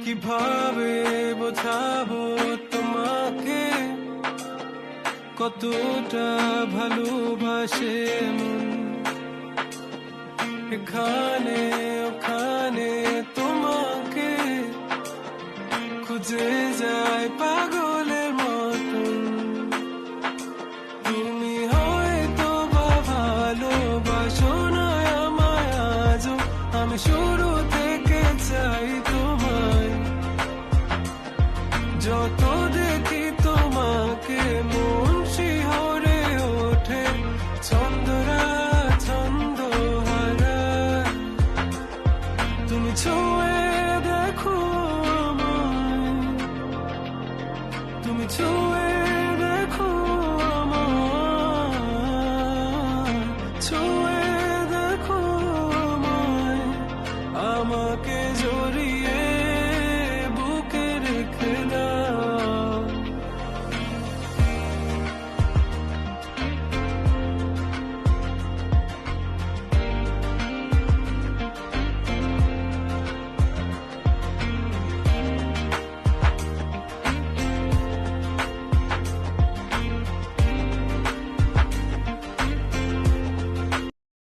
কিভাবে বোঝাবো তোমাকে কতটা ভালোবাসে মন। এখানে ওখানে তোমাকে খুঁজে যায় পাগলের মতন। তুমি হয়তো বা ভালোবাসো না আমায় আজও, আমি শুরু থেকে চাই তোমায়। যত দেখি তোমাকে মন শিহরে ওঠে, ছন্দরা ছন্দ হারায়। তুমি ছুঁয়ে দেখো আমায়, তুমি ছুঁয়ে দেখো আমায়, ছুঁয়ে দেখো আমায়, আমাকে জড়িয়ে